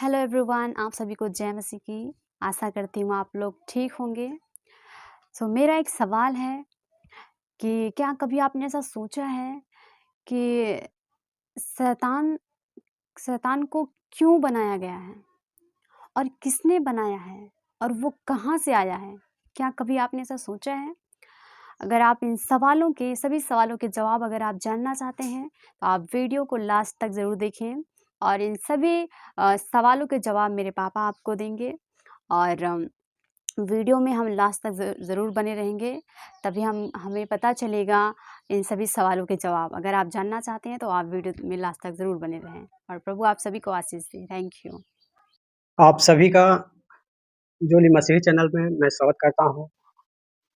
Hello everyone, आप सभी को जय मसीह की। आशा करती हूँ आप लोग ठीक होंगे। मेरा एक सवाल है कि क्या कभी आपने ऐसा सोचा है कि शैतान शैतान को क्यों बनाया गया है और किसने बनाया है और वो कहाँ से आया है? क्या कभी आपने ऐसा सोचा है? अगर आप इन सवालों के सभी सवालों के जवाब अगर आप जानना चाहते हैं, तो आप वीडियो को लास्ट तक ज़रूर देखें और इन सभी सवालों के जवाब मेरे पापा आपको देंगे और वीडियो में हम लास्ट तक ज़रूर बने रहेंगे, तभी हमें पता चलेगा इन सभी सवालों के जवाब। अगर आप जानना चाहते हैं, तो आप वीडियो में लास्ट तक ज़रूर बने रहें और प्रभु आप सभी को आशीष दे। Thank you. आप सभी का जोली मसीही चैनल में मैं स्वागत करता हूँ।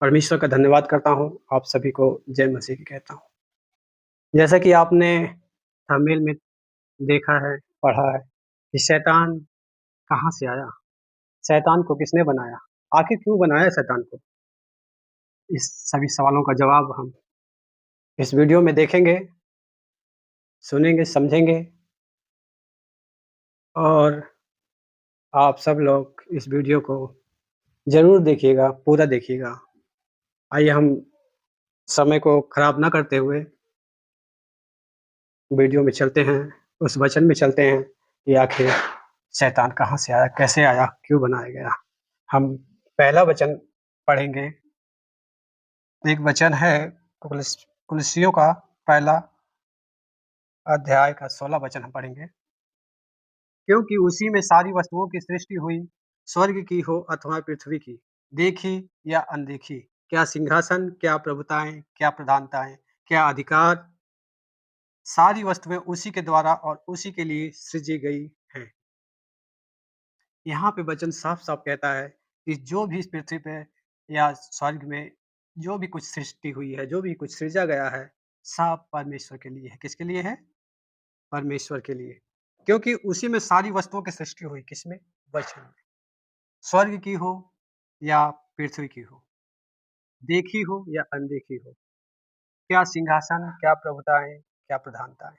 परमेश्वर का धन्यवाद करता हूँ। आप सभी को जय मसीह की कहता हूँ। जैसा कि आपने थंबनेल में देखा है, पढ़ा है कि शैतान कहाँ से आया? शैतान को किसने बनाया? आखिर क्यों बनाया शैतान को? इस सभी सवालों का जवाब हम इस वीडियो में देखेंगे, सुनेंगे, समझेंगे और आप सब लोग इस वीडियो को ज़रूर देखिएगा, पूरा देखिएगा। आइए हम समय को खराब ना करते हुए वीडियो में चलते हैं, उस वचन में चलते हैं कि आखिर शैतान कहाँ से आया, कैसे आया, क्यों बनाया गया। हम पहला वचन पढ़ेंगे। एक वचन है कुलुस्सियों का पहला अध्याय का 16 वचन हम पढ़ेंगे। क्योंकि उसी में सारी वस्तुओं की सृष्टि हुई, स्वर्ग की हो अथवा पृथ्वी की, देखी या अनदेखी, क्या सिंहासन, क्या प्रभुताएं, क्या प्रधानताएं, क्या अधिकार, सारी वस्तुएं उसी के द्वारा और उसी के लिए सृजी गई हैं। यहाँ पे वचन साफ-साफ कहता है कि जो भी इस पृथ्वी पे या स्वर्ग में जो भी कुछ सृष्टि हुई है, जो भी कुछ सृजा गया है, सब परमेश्वर के लिए है। किसके लिए है? परमेश्वर के लिए। क्योंकि उसी में सारी वस्तुओं की सृष्टि हुई, किसमें? वचन में। स्वर्ग की हो या पृथ्वी की हो, देखी हो या अनदेखी हो, क्या सिंहासन, क्या प्रभुताएँ, क्या प्रधानताएँ।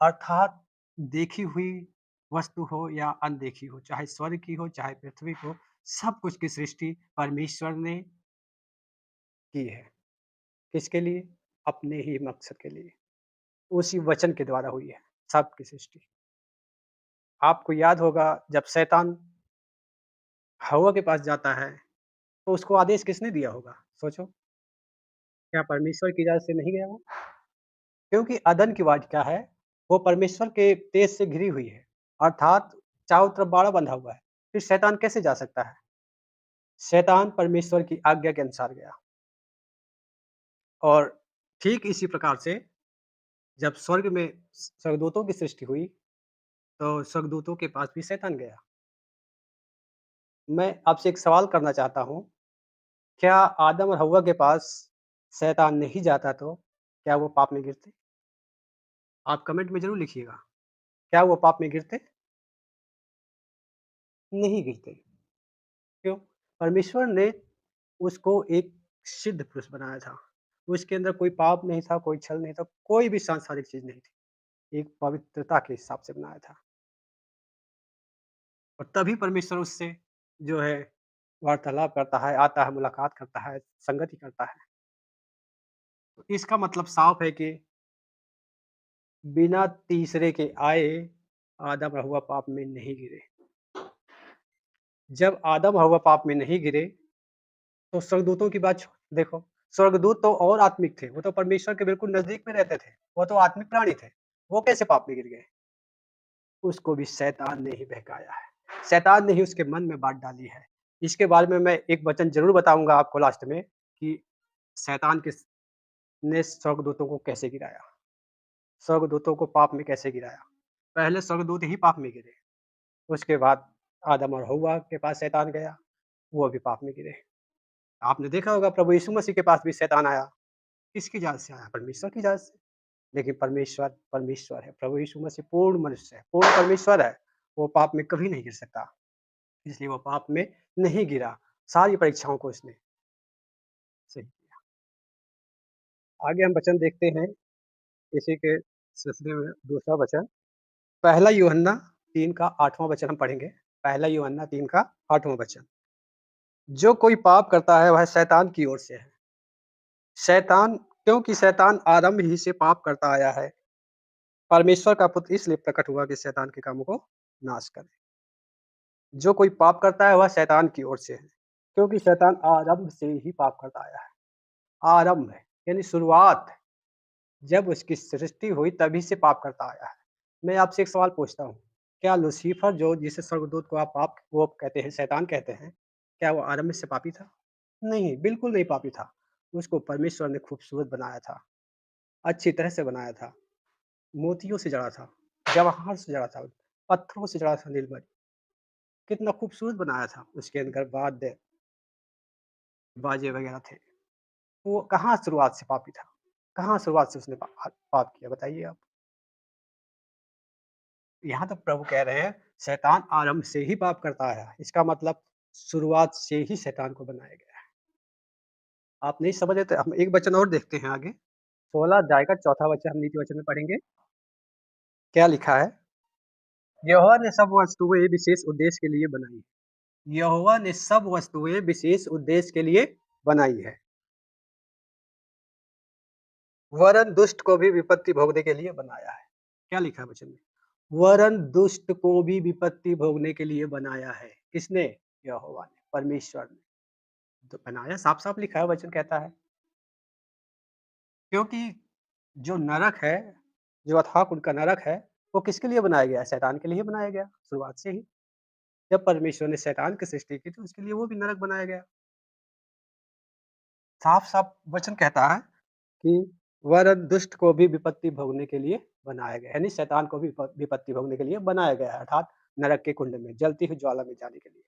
अर्थात देखी हुई वस्तु हो या अनदेखी हो, चाहे स्वर्ग की हो, चाहे पृथ्वी की हो, सब कुछ की सृष्टि परमेश्वर ने की है। किसके लिए? अपने ही मकसद के लिए। उसी वचन के द्वारा हुई है सबकी सृष्टि। आपको याद होगा जब शैतान हव्वा के पास जाता है, तो उसको आदेश किसने दिया होगा? सोचो, क्या परमेश्वर की इजाज़त से नहीं गया वो? क्योंकि अदन की वाटिका है, वो परमेश्वर के तेज से घिरी हुई है, अर्थात चारों तरफ बाड़ा बंधा हुआ है। फिर शैतान कैसे जा सकता है? शैतान परमेश्वर की आज्ञा के अनुसार गया और ठीक इसी प्रकार से जब स्वर्ग में स्वर्गदूतों की सृष्टि हुई, तो स्वर्गदूतों के पास भी शैतान गया। मैं आपसे एक सवाल करना चाहता हूँ, क्या आदम और हव्वा के पास शैतान नहीं जाता तो क्या वो पाप में गिरते? आप कमेंट में ज़रूर लिखिएगा, क्या वो पाप में गिरते? नहीं गिरते। क्यों? परमेश्वर ने उसको एक सिद्ध पुरुष बनाया था। उसके अंदर कोई पाप नहीं था, कोई छल नहीं था, कोई भी सांसारिक चीज़ नहीं थी। एक पवित्रता के हिसाब से बनाया था और तभी परमेश्वर उससे जो है वार्तालाप करता है, आता है, मुलाकात करता है, संगति करता है। तो इसका मतलब साफ है कि बिना तीसरे के आए आदम और हव्वा पाप में नहीं गिरे। जब आदम और हव्वा पाप में नहीं गिरे, तो स्वर्गदूतों की बात देखो, स्वर्गदूत तो और आत्मिक थे, वो तो परमेश्वर के बिल्कुल नज़दीक में रहते थे, वो तो आत्मिक प्राणी थे, वो कैसे पाप में गिर गए? उसको भी शैतान ने ही बहकाया है, शैतान ने ही उसके मन में बात डाली है। इसके बारे में मैं एक वचन ज़रूर बताऊँगा आपको लास्ट में कि शैतान ने स्वर्गदूतों को कैसे गिराया, स्वर्गदूतों को पाप में कैसे गिराया। पहले स्वर्गदूत ही पाप में गिरे, उसके बाद आदम और हव्वा के पास शैतान गया, वो भी पाप में गिरे। आपने देखा होगा प्रभु यीशु मसीह के पास भी शैतान आया, किसकी जात से आया? परमेश्वर की जात से। लेकिन परमेश्वर, परमेश्वर है। प्रभु यीशु मसीह पूर्ण मनुष्य है, पूर्ण परमेश्वर है। वो पाप में कभी नहीं गिर सकता, इसलिए वो पाप में नहीं गिरा। सारी परीक्षाओं को उसने सही किया। आगे हम वचन देखते हैं, इसी के सिलसिले में दूसरा वचन, पहला यूहन्ना 3 का 8वां वचन हम पढ़ेंगे। पहला यूहन्ना 3 का 8वां वचन। जो कोई पाप करता है वह शैतान की ओर से है। शैतान क्योंकि शैतान आरंभ ही से पाप करता आया है। परमेश्वर का पुत्र इसलिए प्रकट हुआ कि शैतान के कामों को नाश करे। जो कोई पाप करता है वह शैतान की ओर से है, क्योंकि शैतान आरंभ से ही पाप करता आया है। आरंभ है यानी शुरुआत, जब उसकी सृष्टि हुई तभी से पाप करता आया है। मैं आपसे एक सवाल पूछता हूँ, क्या लूसीफर जो जिसे स्वर्गदूत को आप पाप वो कहते हैं, शैतान कहते हैं, क्या वो आरंभ से पापी था? नहीं, बिल्कुल नहीं पापी था। उसको परमेश्वर ने खूबसूरत बनाया था, अच्छी तरह से बनाया था, मोतियों से जड़ा था, जवाहर से जड़ा था, पत्थरों से जड़ा था, नीलमणि। कितना खूबसूरत बनाया था, उसके अंदर वाद्य बाजे वगैरह थे। वो कहाँ शुरुआत से पापी था? कहाँ शुरुआत से उसने पाप किया बताइए आप? यहाँ तो प्रभु कह रहे हैं शैतान आरंभ से ही पाप करता आया। इसका मतलब शुरुआत से ही शैतान को बनाया गया है। आप नहीं समझ रहे तो हम एक वचन और देखते हैं आगे। 16 अध्याय का चौथा वचन हम नीति वचन में पढ़ेंगे। क्या लिखा है? यहोवा ने सब वस्तुएं विशेष उद्देश्य के लिए बनाई है। यहोवा ने सब वस्तुएं विशेष उद्देश्य के लिए बनाई है, वरन दुष्ट को भी विपत्ति भोगने के लिए बनाया है। क्या लिखा है वचन में? वरन दुष्ट को भी विपत्ति भोगने के लिए बनाया है। किसने? यहोवा ने, परमेश्वर ने। तो बनाया साफ-साफ लिखा है, वचन कहता है। क्योंकि जो नरक है, जो अथाह कुंड का नरक है, वो किसके लिए बनाया गया है? शैतान के लिए बनाया गया, शुरुआत से ही। जब परमेश्वर ने शैतान की सृष्टि की तो उसके लिए वो भी नरक बनाया गया। साफ-साफ वचन कहता है कि वरन दुष्ट को भी विपत्ति भोगने के लिए बनाया गया है, यानी शैतान को भी विपत्ति भोगने के लिए बनाया गया है, अर्थात नरक के कुंड में, जलती हुई ज्वाला में जाने के लिए।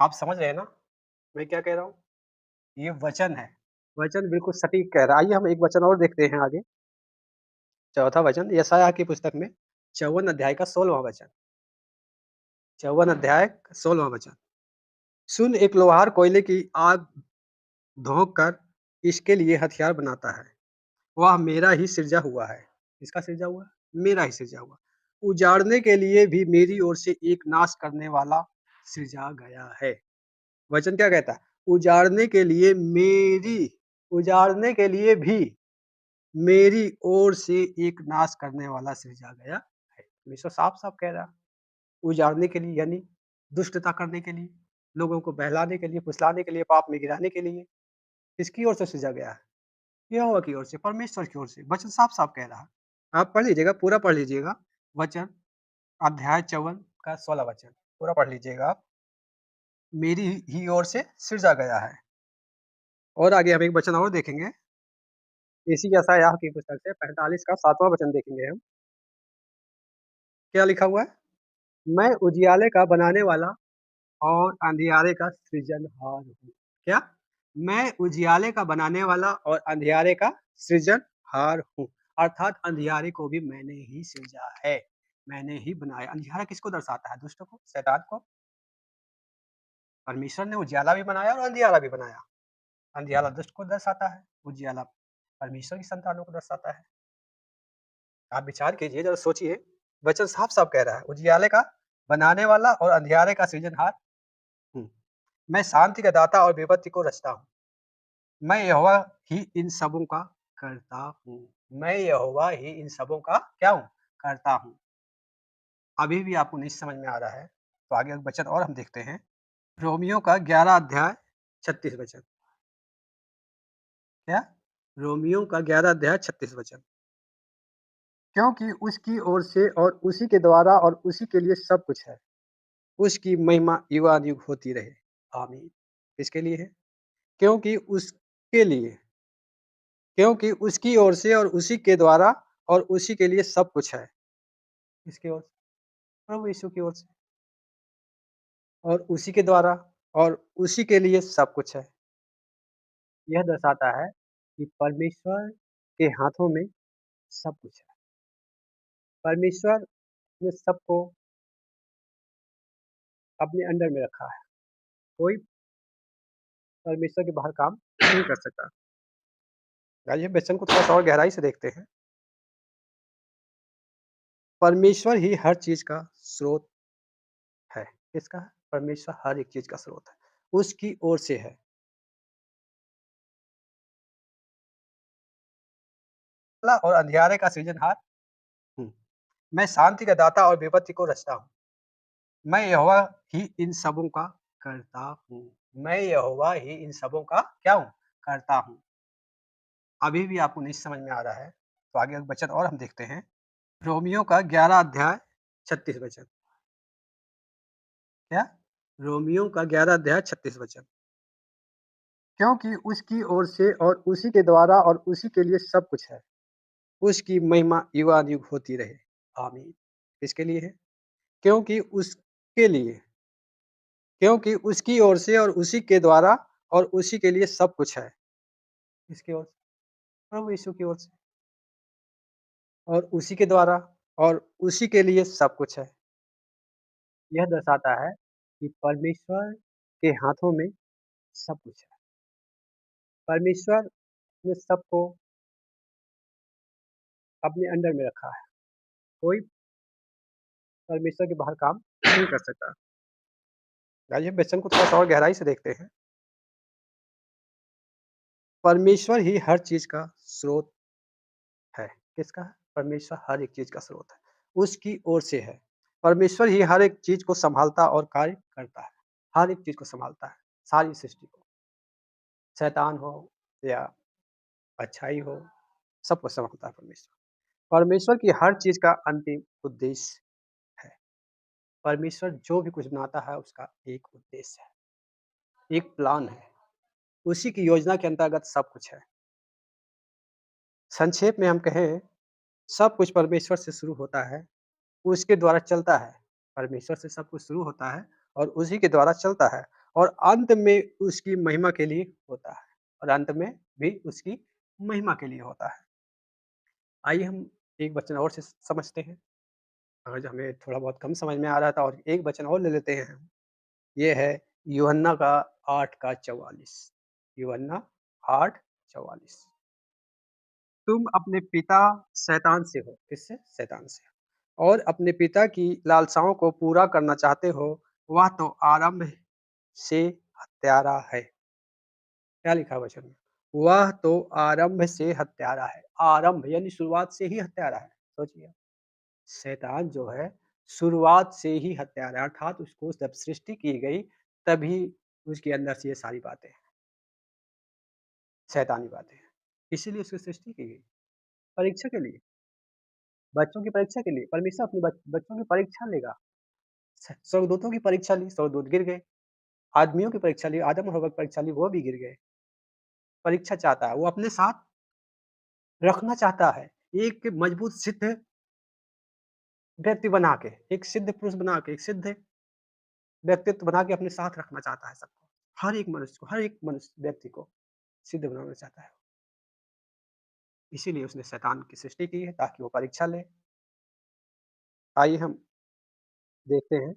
आप समझ रहे हैं ना, मैं क्या कह रहा हूँ? ये वचन है, वचन बिल्कुल सटीक कह रहा है। आइए हम एक वचन और देखते हैं आगे। चौथा वचन यशायाह की पुस्तक में 54 अध्याय का 16वां वचन। 54 अध्याय 16वां वचन। सुन, एक लोहार कोयले की आग धोंक कर इसके लिए हथियार बनाता है। वह मेरा ही सृजा हुआ है। किसका सृजा हुआ? मेरा ही सृजा हुआ। उजाड़ने के लिए भी मेरी ओर से एक नाश करने वाला सृजा गया है। वचन क्या कहता है? उजाड़ने के लिए भी मेरी ओर से एक नाश करने वाला सृजा गया है। परमेश्वर साफ-साफ कह रहा है। उजाड़ने के लिए यानी दुष्टता करने के लिए, लोगों को बहलाने के लिए, फुसलाने के लिए, पाप में गिराने के लिए, किसकी ओर से सृजा गया है? यहोवा की ओर से, परमेश्वर की ओर से। वचन साफ-साफ कह रहा है। आप पढ़ लीजिएगा, पूरा पढ़ लीजिएगा वचन, अध्याय 54 का 16 वचन, पूरा पढ़ लीजिएगा आप। मेरी ही ओर से सृजा गया है। और आगे हम एक वचन और देखेंगे। इसी यशायाह की पुस्तक से 45 का 7वां वचन देखेंगे हम। क्या लिखा हुआ है? मैं उजियाले का बनाने वाला और अंधियारे का सृजनहार हूँ। क्या? मैं उजियाले का बनाने वाला और अंधियारे का सृजनहार हूँ। अर्थात अंधियारे को भी मैंने ही सृजा है, मैंने ही बनाया। अंधियारा किसको दर्शाता है? दुष्ट को, शैतान को। परमेश्वर ने उजियाला भी बनाया और अंधियारा भी बनाया। अंधियारा दुष्ट को दर्शाता है, उजियाला परमेश्वर की संतानों को दर्शाता है। आप विचार कीजिए, जरा सोचिए, वचन साफ-साफ कह रहा है, उजियाले का बनाने वाला और अंधियारे का सृजनहार हूँ। मैं शांति का दाता और विपत्ति को रचता हूँ। मैं यहोवा ही इन सबों का करता हूँ। मैं यहोवा ही इन सबों का क्या हूँ? करता हूँ। अभी भी आपको नहीं समझ में आ रहा है, तो आगे एक वचन और हम देखते हैं। रोमियो का 11 अध्याय 36 वचन। क्या? रोमियो का 11 अध्याय 36 वचन। क्योंकि उसकी ओर से और उसी के द्वारा और उसी के लिए सब कुछ है। उसकी महिमा युगानुयुग होती रहे। आमीन। किसके लिए है? क्योंकि उसके लिए, क्योंकि उसकी ओर से और उसी के द्वारा और उसी के लिए सब कुछ है। किसकी ओर से? प्रभु यीशु की ओर से, और उसी के द्वारा और उसी के लिए सब कुछ है। यह दर्शाता है कि परमेश्वर के हाथों में सब कुछ है। परमेश्वर ने सबको अपने अंडर में रखा है। कोई परमेश्वर के बाहर काम नहीं कर सकता। आइए वचन को थोड़ा-सा और गहराई से देखते हैं। परमेश्वर ही हर चीज़ का स्रोत है। किसका है? परमेश्वर हर एक चीज़ का स्रोत है। उसकी ओर से है। काला और अंधियारे का सृजनहार हूँ। मैं शांति का दाता और विपत्ति को रचता हूँ। मैं यहोवा ही इन सबों का करता हूँ। मैं यहोवा ही इन सबों का क्या हूँ? करता हूँ। अभी भी आपको नहीं समझ में आ रहा है, तो आगे एक वचन और हम देखते हैं। रोमियो का 11 अध्याय 36 वचन। क्या? रोमियो का 11 अध्याय 36 वचन। क्योंकि उसकी ओर से और उसी के द्वारा और उसी के लिए सब कुछ है। उसकी महिमा युगानुयुग होती रहे। आमीन। किसके लिए है? क्योंकि उसके लिए, क्योंकि उसकी ओर से और उसी के द्वारा और उसी के लिए सब कुछ है। किसकी ओर से? प्रभु यीशु की ओर से और उसी के द्वारा और उसी के लिए सब कुछ है। यह दर्शाता है कि परमेश्वर के हाथों में सब कुछ है। परमेश्वर ने सबको अपने अंडर में रखा है। कोई परमेश्वर के बाहर काम नहीं कर सकता। आइए वचन को थोड़ा-सा और गहराई से देखते हैं। परमेश्वर ही हर चीज़ का स्रोत है। किसका है? परमेश्वर हर एक चीज़ का स्रोत है। उसकी ओर से है। परमेश्वर ही हर एक चीज़ को सँभालता और कार्य करता है। हर एक चीज़ को सँभालता है, सारी सृष्टि को। शैतान हो या अच्छाई हो, सबको सँभालता है परमेश्वर। परमेश्वर की हर चीज़ का अंतिम उद्देश्य है। परमेश्वर जो भी कुछ बनाता है उसका एक उद्देश्य है, एक प्लान है। उसी की योजना के अंतर्गत सब कुछ है। संक्षेप में हम कहें, सब कुछ परमेश्वर से शुरू होता है, उसके द्वारा चलता है। परमेश्वर से सब कुछ शुरू होता है और उसी के द्वारा चलता है और अंत में उसकी महिमा के लिए होता है और अंत में भी उसकी महिमा के लिए होता है। आइए हम एक वचन और से समझते हैं। अगर जो हमें थोड़ा बहुत कम समझ में आ रहा था और एक वचन और ले लेते हैं हम। ये है यूहन्ना का 8 का 44। यूहन्ना 8:44। तुम अपने पिता शैतान से हो। किससे? शैतान से। और अपने पिता की लालसाओं को पूरा करना चाहते हो, वह तो आरंभ से हत्यारा है। क्या लिखा है वचन में? वह तो आरंभ से हत्यारा है। आरंभ यानी शुरुआत से ही हत्यारा है। सोचिए, शैतान जो है शुरुआत से ही हत्यारा है, अर्थात उसको जब सृष्टि की गई तभी उसके अंदर से ये सारी बातें हैं, शैतानी बातें हैं। इसीलिए उसकी सृष्टि की गई, परीक्षा के लिए, बच्चों की परीक्षा के लिए। परमेश्वर अपने बच्चों की परीक्षा लेगा। स्वर्गदूतों की परीक्षा ली, स्वर्गदूत गिर गए। आदमियों की परीक्षा ली, आदम और हव्वा की परीक्षा ली, वो भी गिर गए। परीक्षा चाहता है, वो अपने साथ रखना चाहता है, एक मजबूत सिद्ध व्यक्ति बना के, एक सिद्ध पुरुष बना के, एक सिद्ध व्यक्तित्व बना के अपने साथ रखना चाहता है सबको। हर एक मनुष्य को, हर एक मनुष्य व्यक्ति को सिद्ध बनाना चाहता है। इसीलिए उसने शैतान की सृष्टि की है ताकि वो परीक्षा ले। आइए हम देखते हैं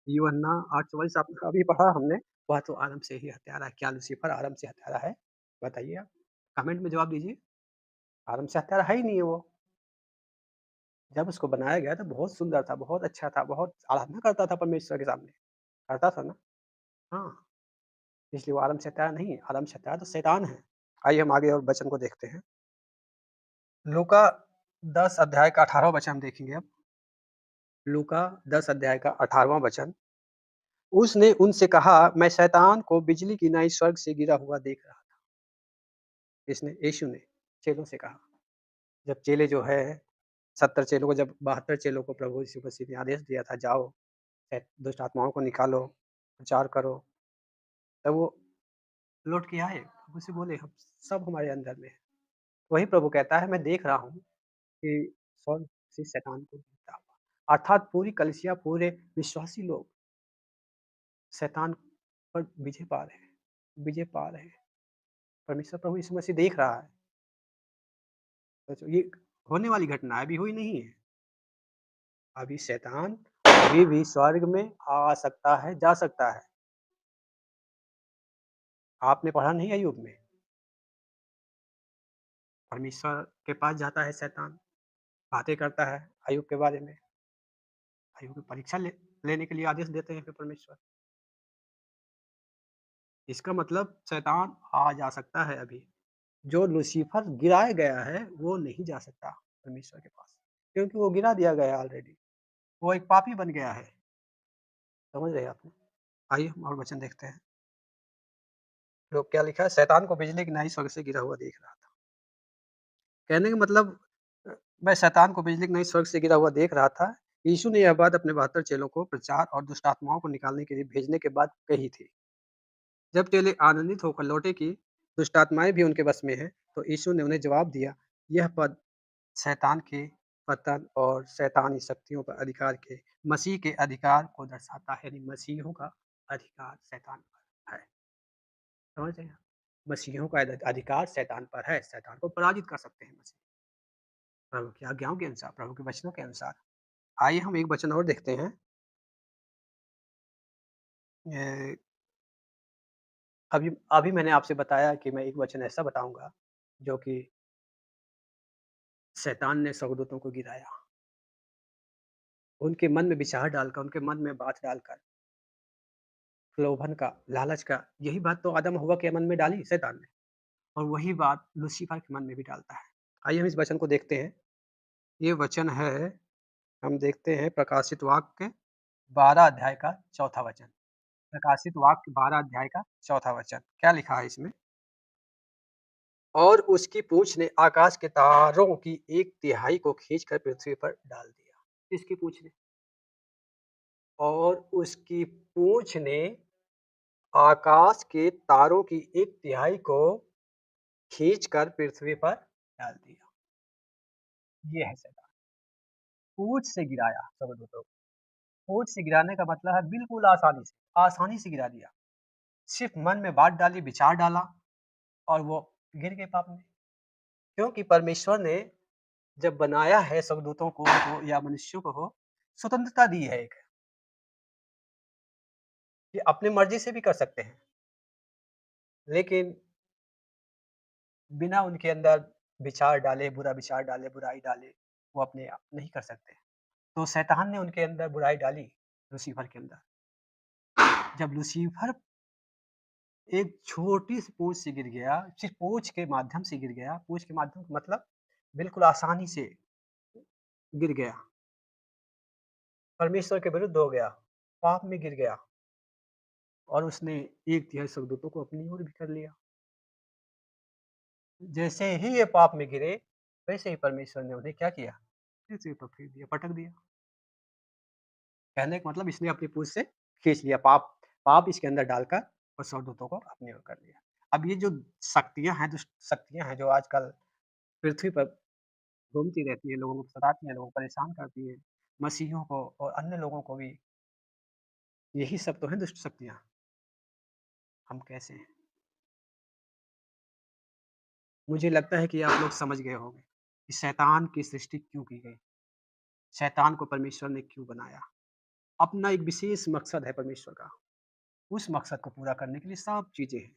यूहन्ना 8:44 आपने अभी पढ़ा हमने, वह तो आरंभ से ही हत्यारा है। क्या लूसीफर आरंभ से हत्यारा है? बताइए आप, कमेंट में जवाब दीजिए। आरंभ से हत्यारा है ही नहीं है वो। जब उसको बनाया गया तो बहुत सुंदर था, बहुत अच्छा था, बहुत आराधना करता था परमेश्वर के सामने, करता था ना? हाँ, इसलिए वो आरंभ से हत्यारा नहीं है, आरंभ से हत्यारा तो शैतान है। आइए हम आगे और वचन को देखते हैं। लूका 10 अध्याय का 18वाँ वचन हम देखेंगे अब। लूका 10 अध्याय का 18वाँ वचन। उसने उनसे कहा, मैं शैतान को बिजली की नाई स्वर्ग से गिरा हुआ देख रहा था। इसने यीशु ने चेलों से कहा। जब चेले जो है 70 चेलों को, जब 72 चेलों को प्रभु यीशु मसीह ने आदेश दिया था, जाओ दुष्ट आत्माओं को निकालो, प्रचार करो, तब वो लौट के आए। प्रभु से बोले, हम सब हमारे अंदर में है। वही प्रभु कहता है, मैं देख रहा हूँ कि स्वर्ग से शैतान को गिरता हुआ, अर्थात पूरी कलीसिया, पूरे विश्वासी लोग शैतान पर विजय पा रहे हैं, विजय पा रहे हैं। परमेश्वर प्रभु यीशु मसीह देख रहा है। तो ये होने वाली घटना है, अभी हुई नहीं है। अभी शैतान अभी भी स्वर्ग में आ सकता है, जा सकता है। आपने पढ़ा नहीं अय्यूब में? परमेश्वर के पास जाता है शैतान, बातें करता है, अय्यूब के बारे में। अय्यूब की परीक्षा लेने के लिए आदेश देते हैं फिर परमेश्वर। इसका मतलब शैतान आ जा सकता है अभी। जो लूसीफर गिराया गया है, वो नहीं जा सकता परमेश्वर के पास, क्योंकि वो गिरा दिया गया है ऑलरेडी। वो एक पापी बन गया है। समझ रहे हैं आपने? आइए हम और वचन देखते हैं। लोग क्या लिखा है? शैतान को बिजली की नाई स्वर्ग से गिरा हुआ देख रहा था। कहने का मतलब मैं शैतान को बिजली की नाई स्वर्ग से गिरा हुआ देख रहा था। यीशु ने यह बात अपने 72 चेलों को प्रचार और दुष्ट आत्माओं को निकालने के लिए भेजने के बाद कही थी। जब चेले आनंदित होकर लौटे कि दुष्ट आत्माएँ भी उनके वश में हैं, तो यीशु ने उन्हें जवाब दिया, यह पद शैतान के पतन और शैतानी शक्तियों पर अधिकार के मसीह के अधिकार को दर्शाता है, यानी मसीहों का अधिकार शैतान पर है। समझ रहे हैं? मसीहों का अधिकार शैतान पर है, शैतान को पराजित कर सकते हैं मसीह, प्रभु की आज्ञाओं के अनुसार, प्रभु के वचनों के अनुसार। आइए हम एक वचन और देखते हैं। अ, अभी अभी मैंने आपसे बताया कि मैं एक वचन ऐसा बताऊँगा, जो कि शैतान ने स्वर्गदूतों को गिराया। उनके मन में विचार डालकर, उनके मन में बात डालकर, प्रलोभन का, लालच का, यही बात तो आदम हव्वा के मन में डाली शैतान ने, और वही बात लूसीफर के मन में भी डालता है। आइए हम इस वचन को देखते हैं। ये वचन है, हम देखते हैं प्रकाशित वाक्य 12 अध्याय का चौथा वचन। प्रकाशित वाक्य 12 अध्याय का चौथा वचन। क्या लिखा है इसमें? और उसकी पूँछ ने आकाश के तारों की 1/3 को खींचकर पृथ्वी पर डाल दिया। किसकी पूँछ ने? और उसकी पूँछ ने आकाश के तारों की 1/3 को खींचकर पृथ्वी पर डाल दिया। ये है शैतान। पूँछ से गिराया स्वर्गदूतों को। पूँछ से गिराने का मतलब है बिल्कुल आसानी से गिरा दिया। सिर्फ़ मन में बात डाली, विचार डाला और वो गिर गए पाप में। क्योंकि परमेश्वर ने जब बनाया है स्वर्गदूतों को हो या मनुष्यों को हो, स्वतंत्रता दी है एक, कि अपनी मर्ज़ी से भी कर सकते हैं। लेकिन बिना उनके अंदर विचार डाले, बुरा विचार डाले, बुराई डाले, वो अपने आप नहीं कर सकते। तो शैतान ने उनके अंदर बुराई डाली, लूसीफर के अंदर। जब लूसीफर एक छोटी-सी पूँछ से गिर गया, सिर्फ़ पूँछ के माध्यम से गिर गया, पूँछ के माध्यम का मतलब बिल्कुल आसानी से गिर गया, परमेश्वर के विरुद्ध हो गया, पाप में गिर गया और उसने 1/3 स्वर्गदूतों को अपनी ओर भी कर लिया। जैसे ही ये पाप में गिरे, वैसे ही परमेश्वर ने उन्हें क्या किया? पृथ्वी पर फेंक दिया, पटक दिया। कहने का मतलब इसने अपनी पूँछ से खींच लिया, पाप पाप इसके अंदर डालकर और स्वर्गदूतों को अपनी ओर कर लिया। अब ये जो शक्तियाँ हैं, दुष्ट शक्तियाँ हैं जो आजकल पृथ्वी पर घूमती रहती हैं, लोगों को सताती हैं, लोगों को परेशान करती हैं, मसीहियों को और अन्य लोगों को भी, यही सब तो हैं दुष्ट शक्तियाँ। हम कैसे हैं? मुझे लगता है कि आप लोग समझ गए होंगे कि शैतान की सृष्टि क्यों की गई? शैतान को परमेश्वर ने क्यों बनाया? अपना एक विशेष मकसद है परमेश्वर का। उस मकसद को पूरा करने के लिए सब चीज़ें हैं।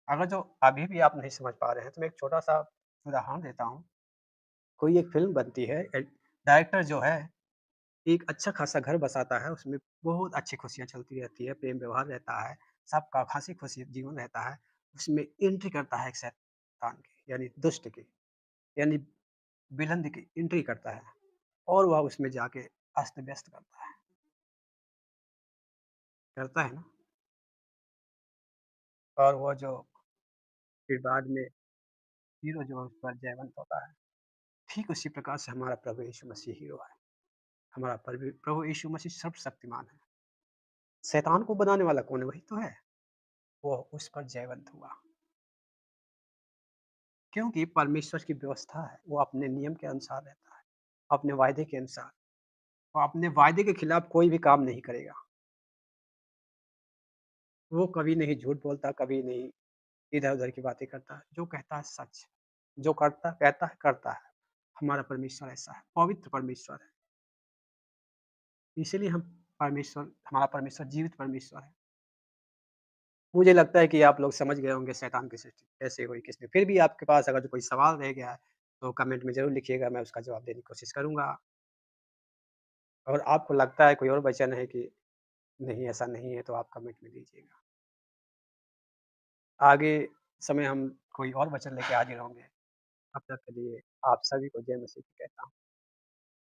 अगर जो अभी भी आप नहीं समझ पा रहे हैं, तो मैं एक छोटा-सा उदाहरण देता हूँ। कोई एक फ़िल्म बनती है, डायरेक्टर जो है, एक अच्छा-खासा घर बसाता है, उसमें बहुत अच्छी खुशियाँ चलती रहती है, प्रेम व्यवहार रहता है, सबका हँसी-खुशी जीवन रहता है। उसमें एंट्री करता है एक शैतान की, यानी दुष्ट की, यानी विलन की एंट्री करता है और वह उसमें जाके अस्त-व्यस्त करता है ना? और वो जो फिर बाद में हीरो जो उस पर जयवंत होता है। ठीक उसी प्रकार से हमारा प्रभु यीशु मसीह हीरो है। हमारा प्रभु यीशु मसीह सर्वशक्तिमान है। शैतान को बनाने वाला कौन है? वही तो है। वो उस पर जयवंत हुआ। क्योंकि परमेश्वर की व्यवस्था है, वो अपने नियम के अनुसार रहता है, अपने वायदे के अनुसार। वो अपने वायदे के खिलाफ कोई भी काम नहीं करेगा। वो कभी नहीं झूठ बोलता, कभी नहीं इधर-उधर की बातें करता है। जो कहता है सच, जो करता कहता है करता है। हमारा परमेश्वर ऐसा है, पवित्र परमेश्वर है। इसीलिए हम परमेश्वर हमारा परमेश्वर जीवित परमेश्वर है। मुझे लगता है कि आप लोग समझ गए होंगे शैतान की सृष्टि कैसे हुई, किसने। फिर भी आपके पास अगर कोई सवाल रह गया है, तो कमेंट में ज़रूर लिखिएगा, मैं उसका जवाब देने की कोशिश करूँगा। और आपको लगता है कोई और वचन है कि नहीं ऐसा नहीं है तो आप कमेंट में दीजिएगा। आगे समय हम कोई और वचन लेके हाज़िर होंगे। तब तक के लिए आप सभी को जय मसीह की कहता हूँ।